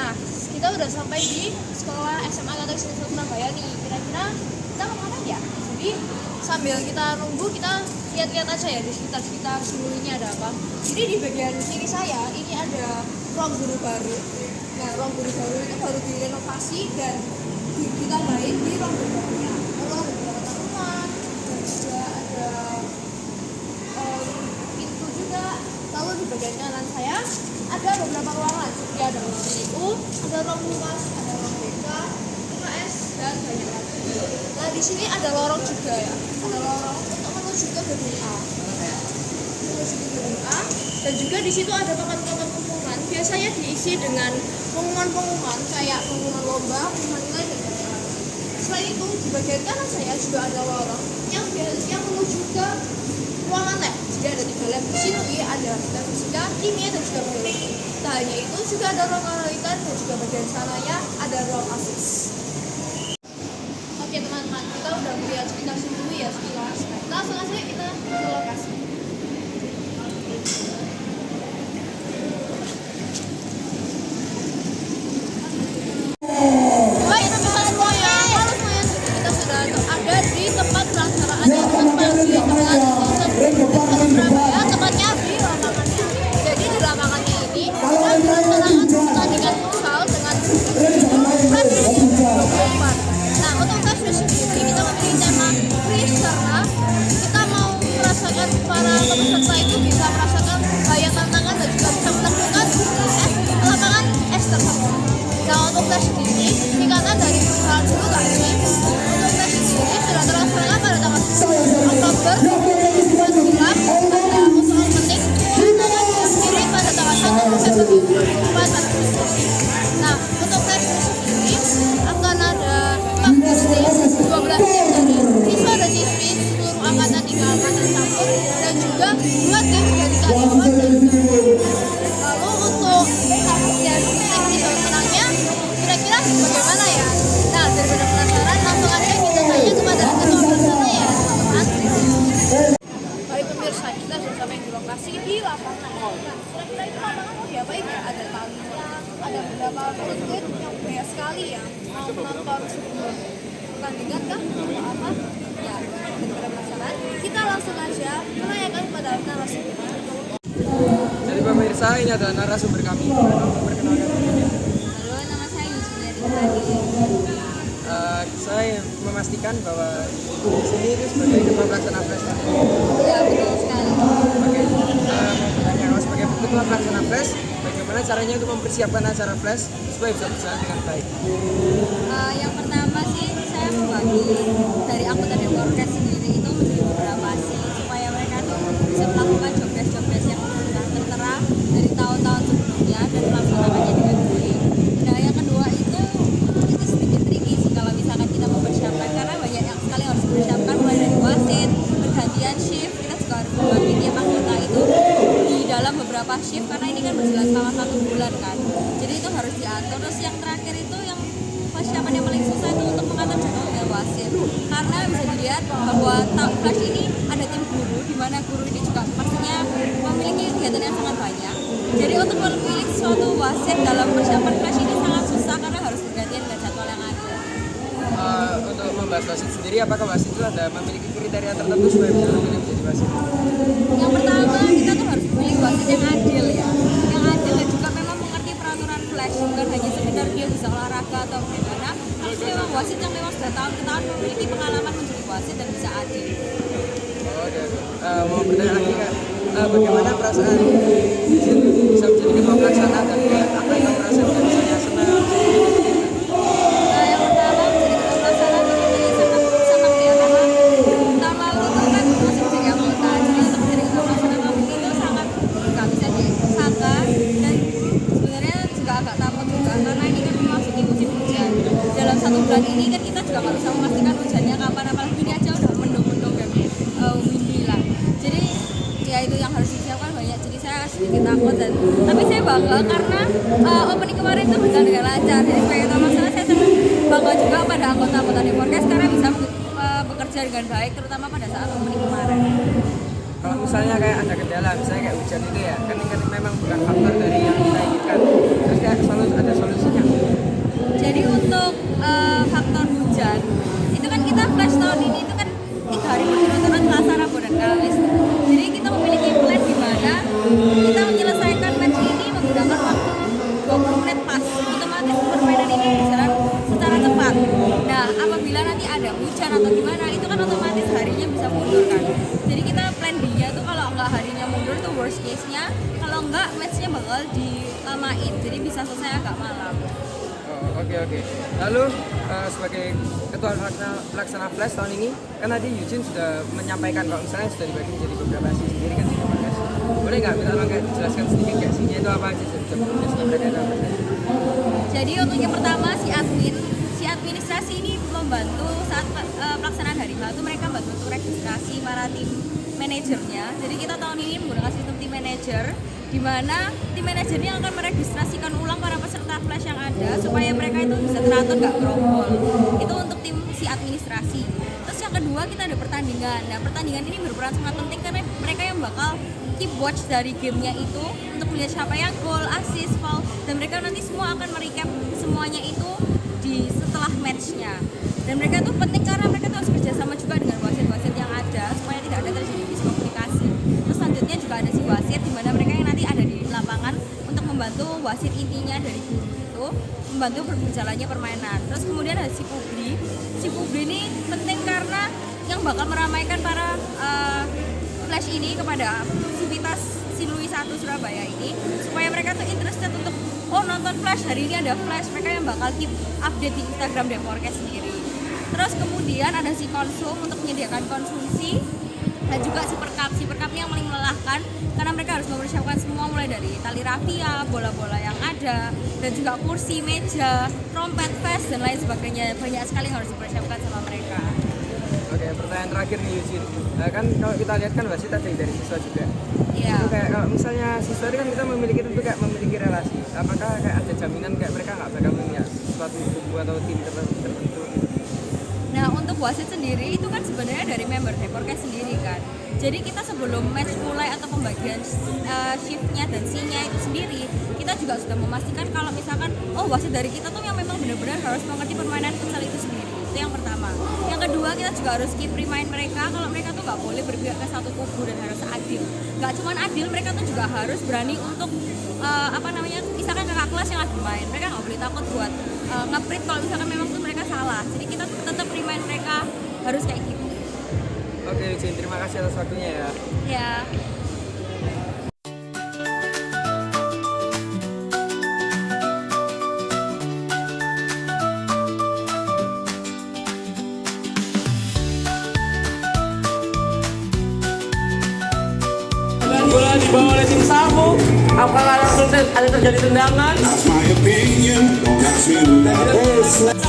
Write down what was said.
Nah, kita udah sampai di sekolah SMA Katolik Surabaya nih. Kira-kira kita mau kemana ya? Jadi sambil kita nunggu, kita lihat-lihat aja ya di sekitar seluruhnya ada apa. Jadi di bagian kiri saya ini ada ruang guru baru. Nah, ruang guru baru itu baru direnovasi dan ditambahin di ruang guru barunya. Lalu ada beberapa taman dan juga ada pintu juga. Lalu di bagian kanan saya ada beberapa ruangan. Jadi ada ruang BU, ada ruang humas, ada ruang BK, UKS dan banyak lagi. Nah, di sini ada lorong juga ya. Ada lorong untuk menuju ke gedung A. Menuju ke gedung A. Dan juga di situ ada papan-papan pengumuman. Biasanya diisi dengan pengumuman-pengumuman kayak pengumuman lomba, pengumuman nilai dan lain-lain. Selain itu, di bagian kanan saya juga ada lorong yang menuju ke ruangan lab. Jadi ada 3 lab di sini, ada fisika, kimia dan juga biologi. Tak hanya itu, juga ada ruang analisa dan juga bagian sananya ada ruang asis. Oke teman-teman, kita udah melihat sekitar dulu ya sekilas. Nah, langsung aja kita ke lokasi. Baik teman-teman semuanya, kalau semuanya kita sudah ada di tempat pelaksanaan Surabaya, tepatnya di lapangannya. Jadi di lapangannya ini kita melaksanakan pertandingan futsal dengan Fresh 2024. Nah, untuk Fresh ini kita memiliki tema Fresh karena kita mau merasakan para peserta itu bisa merasakan banyak tantangan dan juga bisa menemukan lapangan es tersebut. Nah, untuk Fresh ini singkatan dari futsal dulu kami. Untuk Fresh ini sudah terlaksana pada tanggal 10 Oktober 2019. Ada usulan penting dan akan diakhiri pada tanggal 1 November 2024. Nah, untuk Fresh ini akan ada 14 tim, 12 tim dari siswa dan siswi seluruh angkatan hingga angkatan campur dan juga 2 tim dari karyawan dan lalu untuk kepastian teknis dan tenangnya kira-kira bagaimana ya? Nah, daripada penasaran langsung aja kita tanya kepada ketua pelaksana ya teman-teman. Baik pemirsa, kita sudah sampai di lokasi di lapangan. Nah, kira-kira itu lapangan mau diapain ya? Ada talinya, ada beberapa kulit yang banyak sekali ya. Mau menonton sebelum pertandingan kah? Atau apa? Ya, daripada penasaran, kita langsung aja menanyakan kepada narasumber. Jadi pemirsa, ini adalah narasumber kami. Perkenalkan diri. Halo, nama saya Yusuf. Saya memastikan bahwa di sini itu sebagai ketua pelaksana Fresh. Ya, betul sekali. Oke, mau bertanya, kalau sebagai ketua pelaksana Fresh, bagaimana caranya untuk mempersiapkan acara Fresh supaya bisa berjalan dengan baik? Yang pertama sih saya membagi dari anggota Dewan Orkes sendiri itu menjadi beberapa sih supaya mereka tuh bisa melakukan job desk yang sudah tertera dari tahun-tahun sebelumnya dan melaksanakannya dengan baik. Nah, yang kedua itu sedikit tricky sih kalau misalkan kita mempersiapkan karena banyak yang sekali harus dipersiapkan mulai dari wasit, pergantian shift, kita juga harus membagi tiap anggota itu di dalam beberapa shift karena ini kan berjalan selama 1 bulan kan. Jadi itu harus diatur. Terus yang terakhir itu yang persiapan yang paling susah itu untuk mengatur jadwal wasit karena bisa dilihat bahwa Fresh ini ada tim guru di mana guru ini juga pastinya memiliki kegiatan yang sangat banyak. Jadi untuk memilih suatu wasit dalam persiapan Fresh ini sangat susah karena harus bergantian dengan jadwal yang ada. Untuk membahas wasit sendiri, apakah wasit itu ada memiliki kriteria tertentu supaya bisa terpilih menjadi wasit? Yang pertama kita tuh harus memilih wasit yang adil ya, yang adil dan juga memang mengerti peraturan Fresh, bukan hanya sekedar dia bisa olahraga atau bagaimana. Tapi memang wasit yang memang sudah tahun ke tahun memiliki pengalaman menjadi wasit dan bisa adil. Oke. Mau bertanya lagi Kak, bagaimana perasaan bisa menjadi ketua pelaksana dan apa yang kamu rasakan misalnya senang? Yang pertama menjadi ketua pelaksana ini sangat ya karena tahun lalu itu kan masih menjadi anggota, jadi untuk menjadi ketua pelaksana itu sangat nggak bisa disangka dan sebenarnya juga agak takut juga karena ini kan memasuki musim hujan. Dalam 1 bulan ini kan kita juga nggak bisa memastikan hujannya kapan, apalagi ini aja udah mendung-mendung dan windy lah. Jadi ya itu yang harus disiapkan banyak, jadi saya sedikit takut tapi saya bangga karena opening kemarin itu berjalan dengan lancar. Jadi sebagai ketua pelaksana saya sangat bangga juga pada anggota Dewan Orkes karena bisa bekerja dengan baik terutama pada saat opening kemarin. kalau misalnya kayak ada kendala, misalnya kayak hujan itu ya, kan ini kan memang bukan faktor dari yang kita inginkan. Terus kayak selalu ada solusinya. Jadi untuk faktor hujan itu kan kita flash tahun ini itu kan 3 hari berturut-turut Selasa, Rabu dan Kamis. Jadi kita memiliki plan di mana kita menyelesaikan match ini menggunakan waktu 20 menit pas. Otomatis permainan ini berjalan secara cepat. Nah, apabila nanti ada hujan atau gimana, itu kan otomatis harinya bisa mundur kan. Jadi kita plan D-nya tuh kalau nggak harinya mundur tuh worst case-nya, kalau nggak match-nya bakal dilamain. Jadi bisa selesai agak malam. Oh, oke. Lalu sebagai ketua pelaksana Flash tahun ini, kan tadi Eugene sudah menyampaikan kalau misalnya sudah dibagi menjadi beberapa sesi sendiri kan di podcast. Boleh nggak minta tolong kayak dijelaskan sedikit kayak sini itu apa aja job mereka itu apa saja? Jadi untuk yang pertama si administrasi ini membantu saat pelaksanaan hari H itu mereka bantu untuk registrasi para tim manajernya. Jadi kita tahun ini menggunakan sistem tim manager di mana tim manajer ini akan meregistrasikan ulang para peserta Flash yang ada supaya mereka itu bisa teratur nggak gerombol. Itu untuk tim si administrasi. Terus yang kedua kita ada pertandingan. Nah pertandingan ini berperan sangat penting karena mereka yang bakal keep watch dari gamenya itu untuk melihat siapa yang gol, assist, foul, dan mereka nanti semua akan merecap semuanya itu di setelah matchnya. Dan mereka tuh penting karena mereka tuh harus kerjasama juga dengan wasit-wasit yang ada supaya tidak ada terjadi miskomunikasi. Terus selanjutnya juga ada si wasit di mana mereka yang nanti ada di lapangan untuk membantu wasit intinya dari guru itu membantu berjalannya permainan. Terus kemudian ada si publi. Si publi ini penting karena yang bakal meramaikan para Flash ini kepada aktivitas si Louis 1 Surabaya ini supaya mereka tuh interested untuk nonton Flash, hari ini ada Flash, mereka yang bakal keep update di Instagram Deporkes sendiri. Terus kemudian ada si konsum untuk menyediakan konsumsi dan juga si perkap ini yang paling melelahkan karena mereka harus mempersiapkan semua mulai dari tali rafia, bola-bola yang ada dan juga kursi, meja, trompet, vest dan lain sebagainya, banyak sekali yang harus dipersiapkan sama mereka. Oke, pertanyaan terakhir nih Eugene. Nah, kan kalau kita lihat kan wasit ada dari siswa juga. Iya. Itu kayak kalau misalnya siswa itu kan kita memiliki tentu kayak memiliki relasi. Apakah kayak ada jaminan kayak mereka nggak bakal punya suatu kubu atau tim tertentu? Nah untuk wasit sendiri itu kan sebenarnya dari member Deporkes sendiri kan. Jadi kita sebelum match mulai atau pembagian shiftnya dan scene-nya itu sendiri, kita juga sudah memastikan kalau misalkan wasit dari kita tuh yang memang benar-benar harus mengerti permainan futsal itu sendiri. Itu yang pertama. Yang kedua kita juga harus keep remind mereka kalau mereka tuh nggak boleh berpihak ke satu kubu dan harus adil. Nggak cuma adil, mereka tuh juga harus berani untuk misalkan kakak kelas yang lagi main, mereka nggak boleh takut buat nge-print kalau misalkan memang tuh mereka salah. Jadi kita tetap remind mereka harus kayak gitu. Oke Eugene, terima kasih atas waktunya ya. Ya. Bola dibawa oleh tim Samu. Apakah langsung ada terjadi tendangan? That's my opinion. Don't ask me who that is.